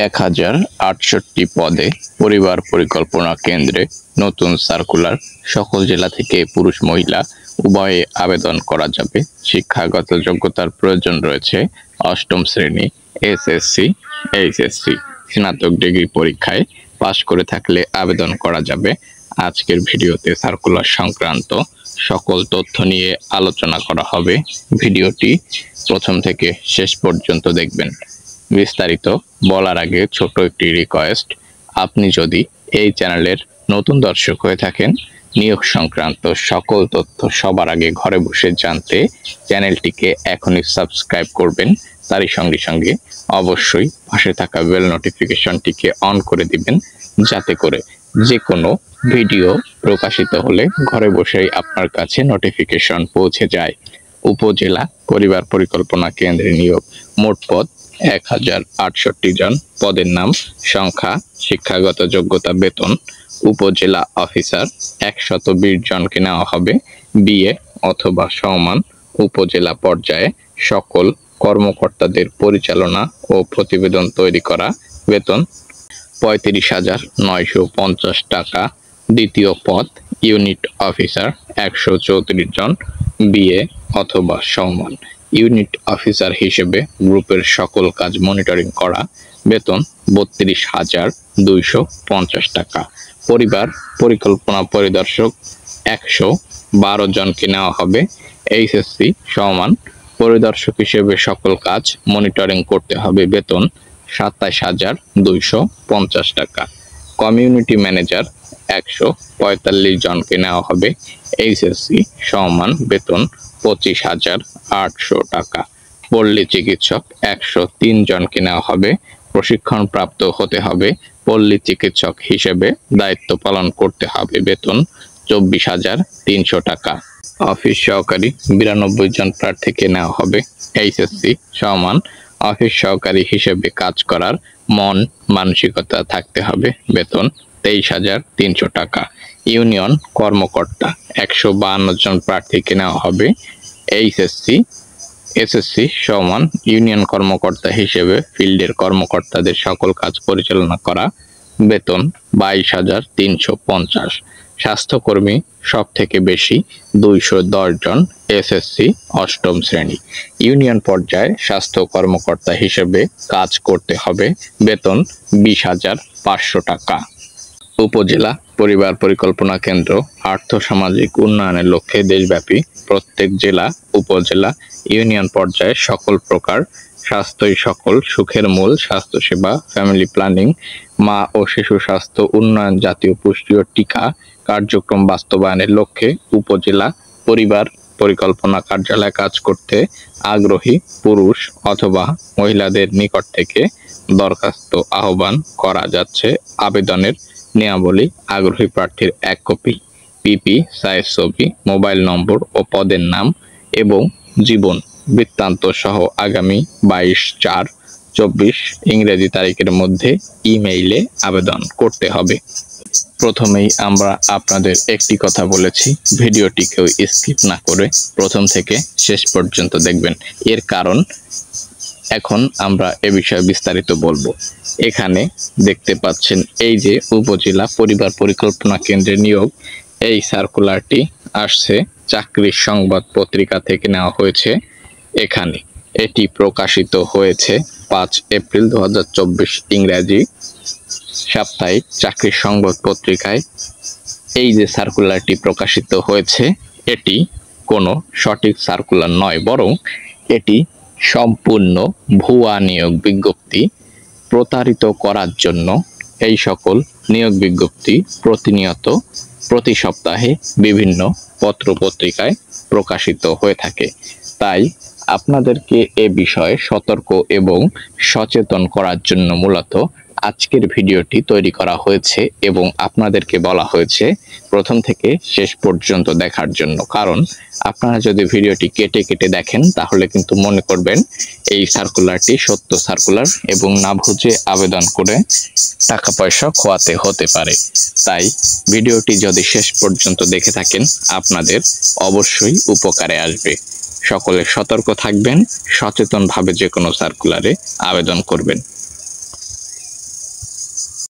1068 পদে পরিবার পরিকল্পনা কেন্দ্রে নতুন সার্কুলার। সকল জেলা থেকে পুরুষ মহিলা উভয়ে আবেদন করা যাবে। শিক্ষাগত যোগ্যতার প্রয়োজন রয়েছে অষ্টম শ্রেণী, এসএসসি, এইচএসসি, স্নাতক ডিগ্রি পরীক্ষায় পাশ করে থাকলে আবেদন করা যাবে। আজকের ভিডিওতে সার্কুলার সংক্রান্ত সকল তথ্য নিয়ে আলোচনা করা হবে। ভিডিওটি প্রথম থেকে শেষ পর্যন্ত দেখবেন। বিস্তারিত বলার আগে ছোট একটি রিকোয়েস্ট, আপনি যদি এই চ্যানেলের নতুন দর্শক হয়ে থাকেন, নিয়োগ সংক্রান্ত সকল তথ্য সবার আগে ঘরে বসে জানতে চ্যানেলটিকে এখনই সাবস্ক্রাইব করবেন। তারই সঙ্গে সঙ্গে অবশ্যই পাশে থাকা বেল নোটিফিকেশনটিকে অন করে দিবেন, যাতে করে যে কোনো ভিডিও প্রকাশিত হলে ঘরে বসেই আপনার কাছে নোটিফিকেশন পৌঁছে যায়। উপজেলা পরিবার পরিকল্পনা কেন্দ্রে নিয়োগ। মোট পদ 1068 জন। পদের নাম, সংখ্যা, শিক্ষাগত যোগ্যতা, বেতন। উপজেলা অফিসার 120 জনকে নেওয়া হবে, বিএ অথবা সমমান। উপজেলা পর্যায়ে সকল কর্মকর্তাদের পরিচালনা ও প্রতিবেদন তৈরি করা। বেতন 35,950 টাকা। দ্বিতীয় পদ ইউনিট অফিসার 134 জন, বিএ অথবা সমমান। ইউনিট অফিসার হিসেবে গ্রুপের সকল কাজ মনিটরিং করা। বেতন 32,250 টাকা। পরিবার পরিকল্পনা পরিদর্শক 112 জনকে নেওয়া হবে, এইচএসসি সমমান। পরিদর্শক হিসেবে সকল কাজ মনিটরিং করতে হবে। বেতন 27,250 টাকা। কমিউনিটি ম্যানেজার 145 জনকে নেওয়া হবে, এইচএসসি সমমান। বেতন 25,800 টাকা। পল্লী চিকিৎসক 103 জনকে নেওয়া হবে, প্রশিক্ষণপ্রাপ্ত হতে হবে। পল্লী চিকিৎসক হিসেবে দায়িত্ব পালন করতে হবে। বেতন 24,300 টাকা। অফিস সহকারী 92 জন প্রার্থীকে নেওয়া হবে, এইচএসসি সমমান। অফিস সহকারী হিসেবে কাজ করার মন মানসিকতা থাকতে হবে। বেতন 23,300 টাকা। ইউনিয়ন কর্মকর্তা 152 জন প্রার্থীকে নেওয়া হবে, এইচএসসি এসএসসি সমান। ইউনিয়ন কর্মকর্তা হিসেবে ফিল্ডের কর্মকর্তাদের সকল কাজ পরিচালনা করা। বেতন 22,350। স্বাস্থ্যকর্মী সব থেকে বেশি 210 জন, এসএসসি অষ্টম শ্রেণী। ইউনিয়ন পর্যায়ে স্বাস্থ্য কর্মকর্তা হিসেবে কাজ করতে হবে। বেতন 20,500 টাকা। উপজেলা পরিবার পরিকল্পনা কেন্দ্র আর্থ-সামাজিক উন্নয়নের লক্ষ্যে দেশব্যাপী প্রত্যেক জেলা, উপজেলা, ইউনিয়ন পর্যায়ে সকল প্রকার স্বাস্থ্যই সকল সুখের মূল স্বাস্থ্যসেবা, ফ্যামিলি প্ল্যানিং, মা ও শিশু স্বাস্থ্য উন্নয়ন, জাতীয় পুষ্টি ও টিকা কার্যক্রম বাস্তবায়নের লক্ষ্যে উপজেলা পরিবার পরিকল্পনা কার্যালয়ে কাজ করতে আগ্রহী পুরুষ অথবা মহিলাদের নিকট থেকে দরখাস্ত আহ্বান করা যাচ্ছে। আবেদনের নিয়মাবলী: আগ্রহী প্রার্থীর 1 কপি পিপি সাইজ ছবি, মোবাইল নম্বর ও পদের নাম এবং জীবন বৃত্তান্ত সহ আগামী 22/4/24 ইংরেজি তারিখের মধ্যে ইমেইলে আবেদন করতে হবে। প্রথমেই আমরা আপনাদের একটি কথা বলেছি, ভিডিওটি কেউ স্কিপ না করে প্রথম থেকে শেষ পর্যন্ত দেখবেন। এর কারণ এখন আমরা এ বিষয়ে বিস্তারিত বলবো। এখানে দেখতে পাচ্ছেন এই যে উপজেলা পরিবার পরিকল্পনা কেন্দ্রে নিয়োগ, এই সার্কুলারটি আসছে চাকরির সংবাদ পত্রিকা থেকে নেওয়া হয়েছে। এখানে এটি প্রকাশিত হয়েছে 5 এপ্রিল 2024 ইংরেজি সাপ্তাহিক চাকরির সংবাদ পত্রিকায়। এই যে সার্কুলারটি প্রকাশিত হয়েছে, এটি কোনো সঠিক সার্কুলার নয়, বরং এটি সম্পূর্ণ ভুয়া নিয়োগ বিজ্ঞপ্তি। প্রতারিত করার জন্য এই সকল নিয়োগ বিজ্ঞপ্তি প্রতিনিয়ত প্রতি সপ্তাহে বিভিন্ন পত্র পত্রিকায় প্রকাশিত হয়ে থাকে। তাই আপনাদেরকে এ বিষয়ে সতর্ক এবং সচেতন করার জন্য মূলত আজকের ভিডিওটি তৈরি করা হয়েছে এবং আপনাদেরকে বলা হয়েছে প্রথম থেকে শেষ পর্যন্ত দেখার জন্য। কারণ আপনারা যদি ভিডিওটি কেটে কেটে দেখেন তাহলে কিন্তু মনে করবেন এই সার্কুলারটি সত্য সার্কুলার এবং না বুঝে আবেদন করে টাকা পয়সা খোয়াতে হতে পারে। তাই ভিডিওটি যদি শেষ পর্যন্ত দেখে থাকেন আপনাদের অবশ্যই উপকারে আসবে। সকলে সতর্ক থাকবেন, সচেতনভাবে যে কোনো সার্কুলারে আবেদন করবেন।